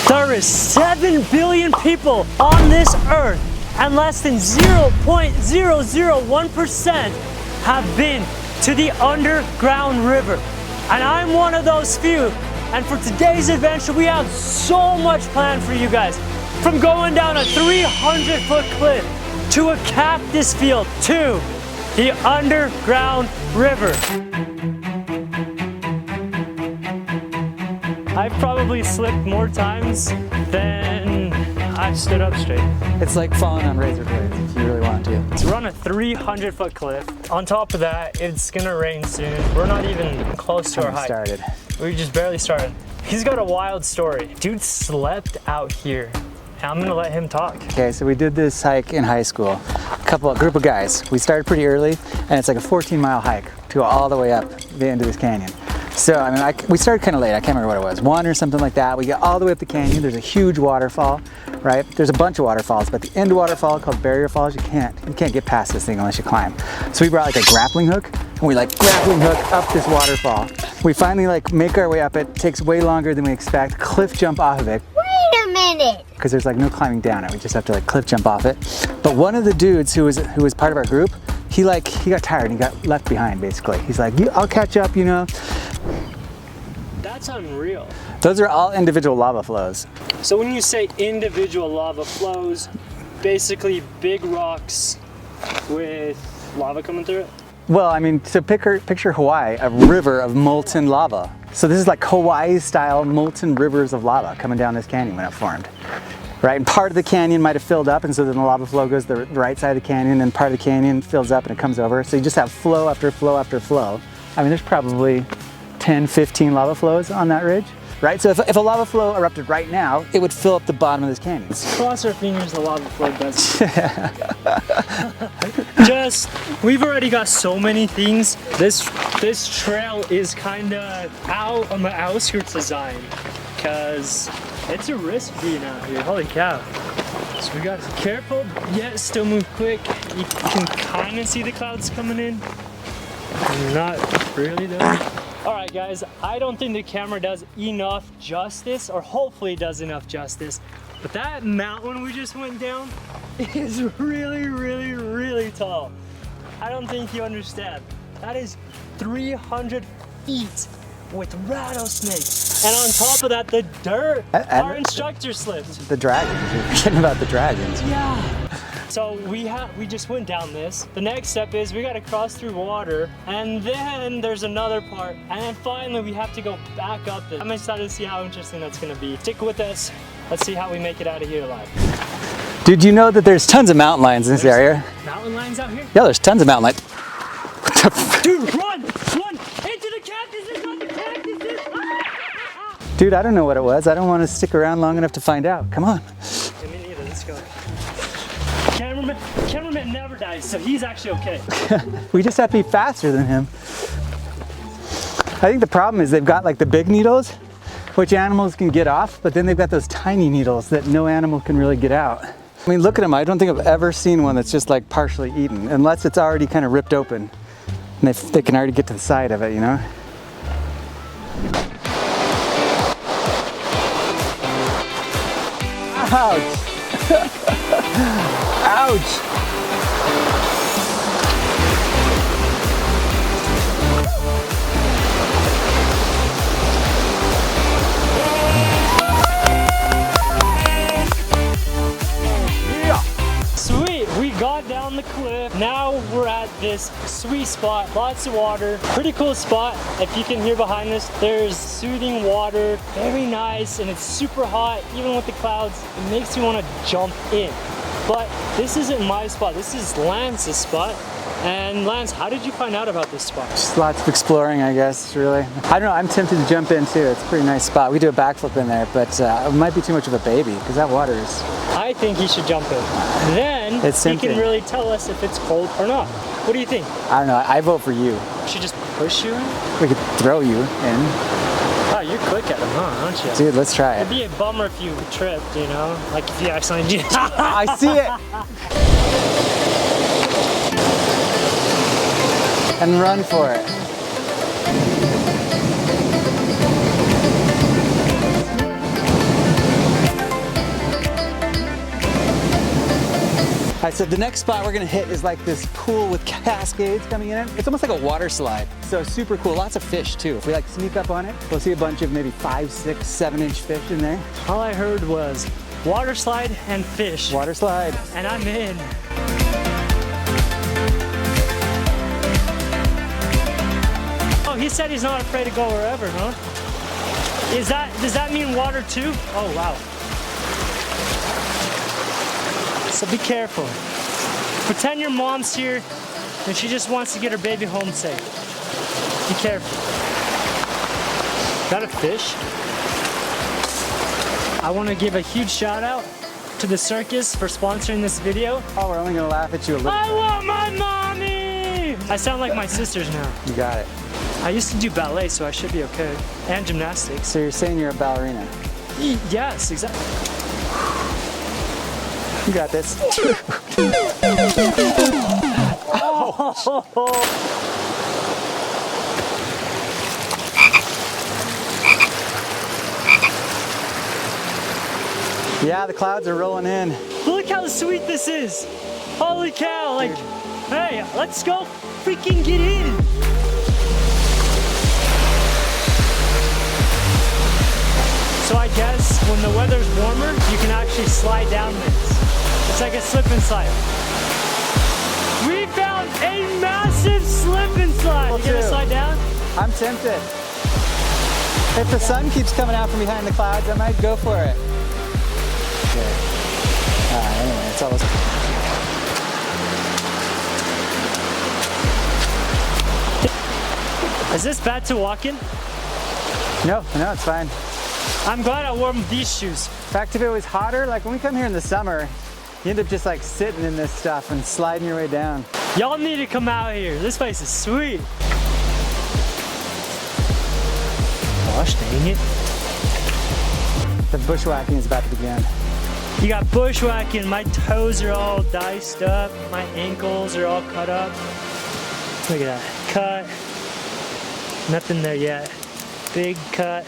There is 7 billion people on this earth, and less than 0.001% have been to the underground river. And I'm one of those few. And for today's adventure, we have so much planned for you guys. From going down a 300-foot cliff to a cactus field to the underground river. I've probably slipped more times than I've stood up straight. It's like falling on razor blades if you really want to. So we're on a 300-foot cliff. On top of that, it's gonna rain soon. We're not even close to our height. We just barely started. He's got a wild story. Dude slept out here. And I'm gonna let him talk. Okay, so we did this hike in high school. A group of guys. We started pretty early, and it's like a 14-mile hike to go all the way up the end of this canyon. So, I mean, we started kind of late. I can't remember what it was, 1 or something like that. We get all the way up the canyon. There's a huge waterfall, right? There's a bunch of waterfalls, but the end waterfall called Barrier Falls, you can't get past this thing unless you climb. So we brought like a grappling hook, and we like grappling hook up this waterfall. We finally like make our way up it. Takes way longer than we expect. Cliff jump off of it. Wait a minute! Because there's like no climbing down it. We just have to like cliff jump off it. But one of the dudes who was part of our group, he got tired and he got left behind basically. He's like, I'll catch up, you know. That's unreal. Those are all individual lava flows. So when you say individual lava flows, basically big rocks with lava coming through it? Well, I mean, so picture Hawaii, a river of molten lava. So this is like Hawaii style molten rivers of lava coming down this canyon when it formed. Right, and part of the canyon might have filled up, and so then the lava flow goes to the right side of the canyon, and part of the canyon fills up and it comes over. So you just have flow after flow after flow. I mean, there's probably 10, 15 lava flows on that ridge, right? So if a lava flow erupted right now, it would fill up the bottom of this canyon. Cross our fingers the lava flow doesn't. We've already got so many things. This trail is kind of out on the outskirts of Zion, because it's a risk being out here, holy cow. So we got to be careful, yet still move quick. You can kind of see the clouds coming in. Not really though. All right guys, I don't think the camera does enough justice, or hopefully it does enough justice, but that mountain we just went down is really, really, really tall. I don't think you understand. That is 300 feet with rattlesnakes. And on top of that, the dirt. Our instructor slipped. The dragons, you're forgetting about the dragons. Yeah. So we just went down this. The next step is we gotta cross through water, and then there's another part, and then finally we have to go back up it. I'm excited to see how interesting that's gonna be. Stick with us. Let's see how we make it out of here alive. Did you know that there's tons of mountain lions in this area? Mountain lions out here? Yeah, there's tons of mountain lions. Dude, run! Run! Into the cactuses! Run the cactuses! Dude, I don't know what it was. I don't want to stick around long enough to find out. Come on. Yeah, me neither. Let's go. Cameraman never dies, so he's actually okay. We just have to be faster than him. I think the problem is they've got like the big needles, which animals can get off, but then they've got those tiny needles that no animal can really get out. I mean, look at them. I don't think I've ever seen one that's just like partially eaten, unless it's already kind of ripped open. And they can already get to the side of it, you know? Ouch! Ouch! Sweet, we got down the cliff. Now we're at this sweet spot, lots of water. Pretty cool spot. If you can hear behind us, there's soothing water, very nice, and it's super hot, even with the clouds. It makes you want to jump in. But this isn't my spot, this is Lance's spot. And Lance, how did you find out about this spot? Just lots of exploring, I guess, really. I don't know, I'm tempted to jump in too. It's a pretty nice spot. We do a backflip in there, but it might be too much of a baby because that water is... I think he should jump in. Then he can really tell us if it's cold or not. What do you think? I don't know, I vote for you. We should just push you in? We could throw you in. Oh, you're quick at them, huh, aren't you? Dude, let's try it. It'd be a bummer if you tripped, you know? Like if you accidentally... I see it! And run for it. I said the next spot we're gonna hit is like this pool with cascades coming in it. It's almost like a water slide. So super cool, lots of fish too. If we like sneak up on it, we'll see a bunch of maybe 5, 6, 7-inch fish in there. All I heard was water slide and fish. Water slide. And I'm in. Oh, he said he's not afraid to go wherever, huh? Does that mean water too? Oh, wow. So be careful. Pretend your mom's here and she just wants to get her baby home safe. Be careful. Got a fish? I want to give a huge shout out to the circus for sponsoring this video. Oh, we're only gonna laugh at you a little I bit. want my mommy! I sound like my sisters now. You got it. I used to do ballet, so I should be okay. And gymnastics. So you're saying you're a ballerina? Yes, exactly. You got this. Yeah, the clouds are rolling in. Look how sweet this is. Holy cow, like, hey, let's go freaking get in. So I guess when the weather's warmer, you can actually slide down this. It's like a slip and slide. We found a massive slip and slide. You gonna slide down? I'm tempted. If the sun keeps coming out from behind the clouds, I might go for it. Okay. Anyway, it's almost. Is this bad to walk in? No, it's fine. I'm glad I wore these shoes. In fact, if it was hotter, like when we come here in the summer, you end up just like sitting in this stuff and sliding your way down. Y'all need to come out here. This place is sweet. Gosh dang it. The bushwhacking is about to begin. You got bushwhacking. My toes are all diced up. My ankles are all cut up. Look at that. Cut. Nothing there yet. Big cut.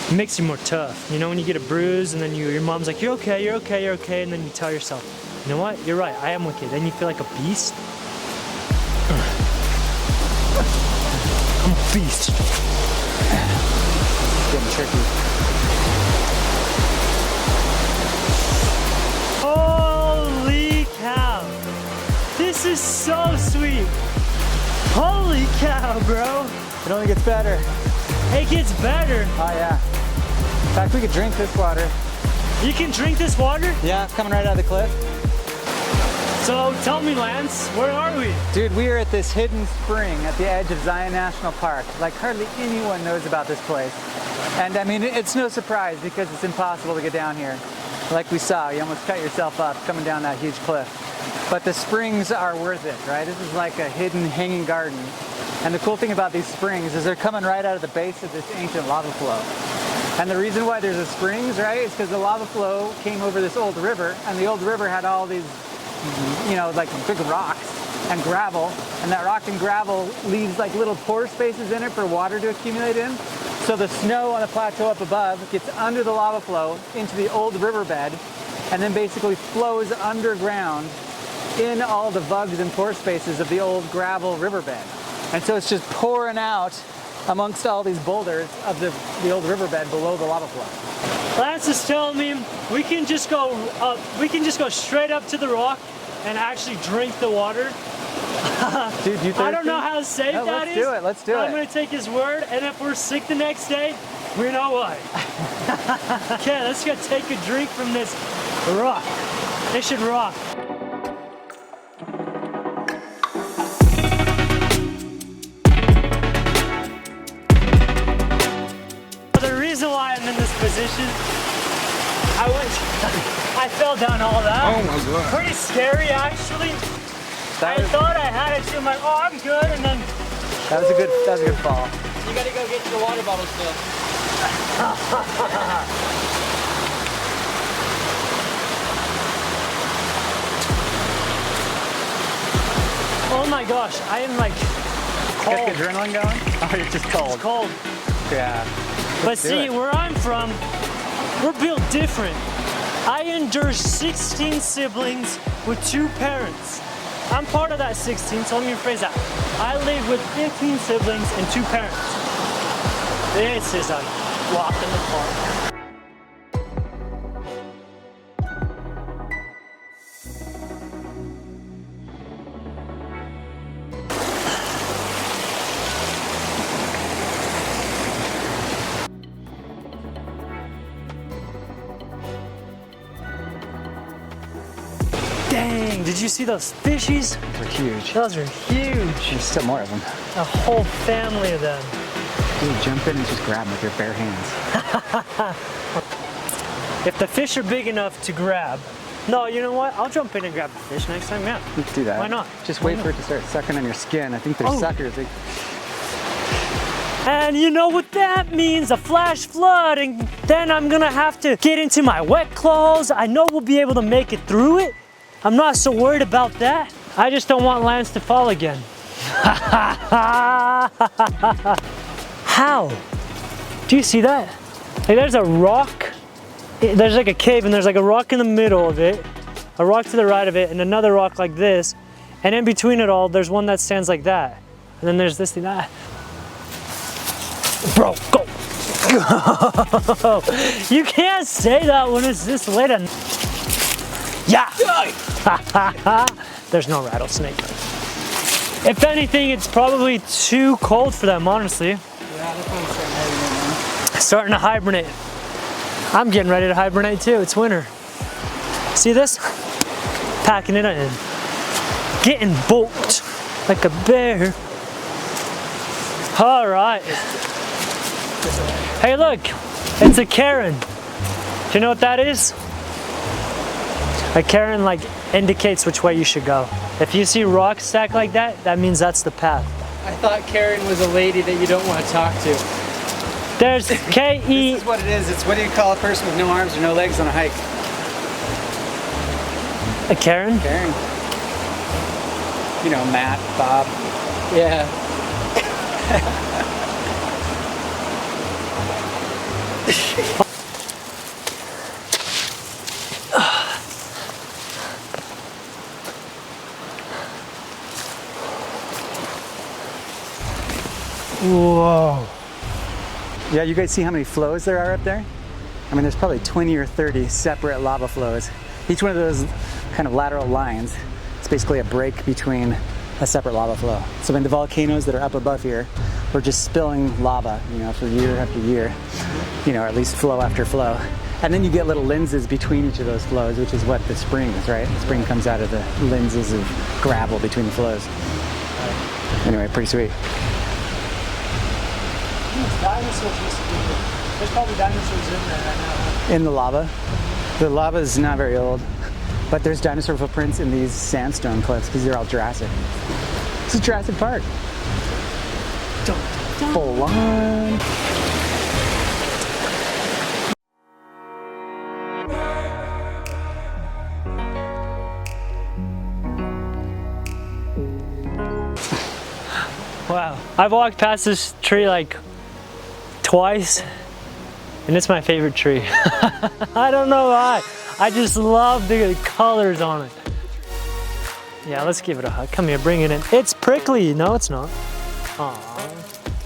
It makes you more tough. You know, when you get a bruise and then your mom's like, you're okay, you're okay, you're okay. And then you tell yourself, you know what? You're right. I am okay. Then you feel like a beast. I'm a beast. It's getting tricky. Holy cow. This is so sweet. Holy cow, bro. It only gets better. It gets better. Oh yeah. In fact, we could drink this water. You can drink this water? Yeah, coming right out of the cliff. So tell me, Lance, where are we? Dude, we are at this hidden spring at the edge of Zion National Park. Like hardly anyone knows about this place. And I mean, it's no surprise because it's impossible to get down here. Like we saw, you almost cut yourself up coming down that huge cliff. But the springs are worth it, right? This is like a hidden hanging garden. And the cool thing about these springs is they're coming right out of the base of this ancient lava flow. And the reason why there's a springs, right, is because the lava flow came over this old river, and the old river had all these, you know, like big rocks and gravel, and that rock and gravel leaves like little pore spaces in it for water to accumulate in. So the snow on the plateau up above gets under the lava flow into the old riverbed, and then basically flows underground in all the vugs and pore spaces of the old gravel riverbed. And so it's just pouring out amongst all these boulders of the old riverbed below the lava flow. Lance is telling me we can just go up, we can just go straight up to the rock and actually drink the water. Dude, you thirsty? I don't know how safe that is. Let's do it. I'm gonna take his word, and if we're sick the next day, we know why. Okay, let's go take a drink from this rock. It should rock. The reason why I'm in this position, I fell down all that. Oh my God. Pretty scary, actually. I thought I had it too. I'm like, oh, I'm good, and then That was a good fall. You gotta go get your water bottle still. oh my gosh, I am like cold. Get the adrenaline going? Oh, you're just cold. It's cold. Yeah. But see, where I'm from, we're built different. I endure 16 siblings with 2 parents. I'm part of that 16, so let me rephrase that. I live with 15 siblings and 2 parents. This is a walk in the park. Dang, did you see those fishies? They're huge. Those are huge. There's still more of them. A whole family of them. Dude, jump in and just grab them with your bare hands. If the fish are big enough to grab, no, you know what? I'll jump in and grab the fish next time, yeah. You can do that. Why not? Just wait for it to start sucking on your skin. I think they're suckers. And you know what that means, a flash flood, and then I'm gonna have to get into my wet clothes. I know we'll be able to make it through it. I'm not so worried about that. I just don't want Lance to fall again. How? Do you see that? Like there's a rock, there's like a cave and there's like a rock in the middle of it, a rock to the right of it, and another rock like this. And in between it all, there's one that stands like that. And then there's this thing, that. Bro, go. You can't say that when it's this late. Yeah. There's no rattlesnake. If anything, it's probably too cold for them, honestly. Yeah, that's what I'm saying. Starting to hibernate. I'm getting ready to hibernate too. It's winter. See this? Packing it in. Getting bulked like a bear. All right. Hey, look, it's a cairn. Do you know what that is? A cairn like indicates which way you should go. If you see rocks stacked like that, that means that's the path. I thought Karen was a lady that you don't want to talk to. There's K-E. This is what it is. It's what do you call a person with no arms or no legs on a hike? A cairn? Karen. You know, Matt, Bob. Yeah. Whoa. Yeah, you guys see how many flows there are up there? I mean, there's probably 20 or 30 separate lava flows. Each one of those kind of lateral lines, it's basically a break between a separate lava flow. So in the volcanoes that are up above here, we're just spilling lava, you know, for year after year, you know, or at least flow after flow. And then you get little lenses between each of those flows, which is what the spring is, right? The spring comes out of the lenses of gravel between the flows. Anyway, pretty sweet. Dinosaurs used to be here. There's probably dinosaurs in there right now. In the lava? The lava is not very old, but there's dinosaur footprints in these sandstone cliffs because they're all Jurassic. This is Jurassic Park. Full on. Wow. I've walked past this tree like twice, and it's my favorite tree. I don't know why. I just love the colors on it. Yeah, let's give it a hug. Come here, bring it in. It's prickly. No, it's not. Aw,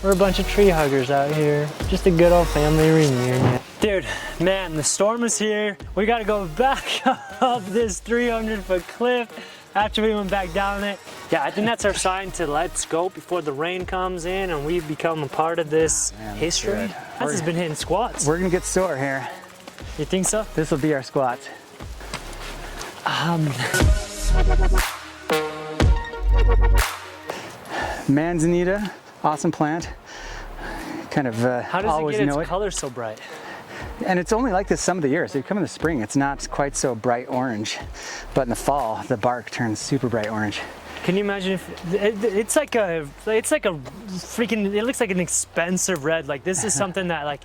we're a bunch of tree huggers out here. Just a good old family reunion. Dude, man, the storm is here. We gotta go back up this 300-foot cliff after we went back down it. Yeah, I think that's our sign to let's go before the rain comes in and we become a part of this history. That's just been hitting squats. We're gonna get sore here. You think so? This will be our squats. Manzanita, awesome plant. Kind of How does always it get know its color so bright? And it's only like this some of the years. So you come in the spring, it's not quite so bright orange, but in the fall, the bark turns super bright orange. Can you imagine if it's like a freaking, it looks like an expensive red. Like this is something that like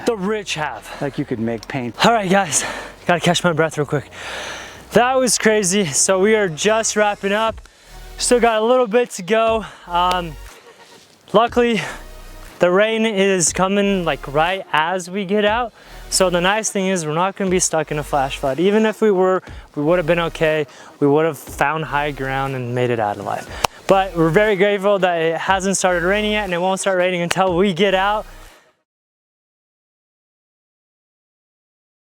the rich have. Like you could make paint. All right, guys, gotta catch my breath real quick. That was crazy. So we are just wrapping up. Still got a little bit to go. Luckily, the rain is coming like right as we get out. So the nice thing is we're not gonna be stuck in a flash flood. Even if we were, we would have been okay. We would have found high ground and made it out alive. But we're very grateful that it hasn't started raining yet, and it won't start raining until we get out.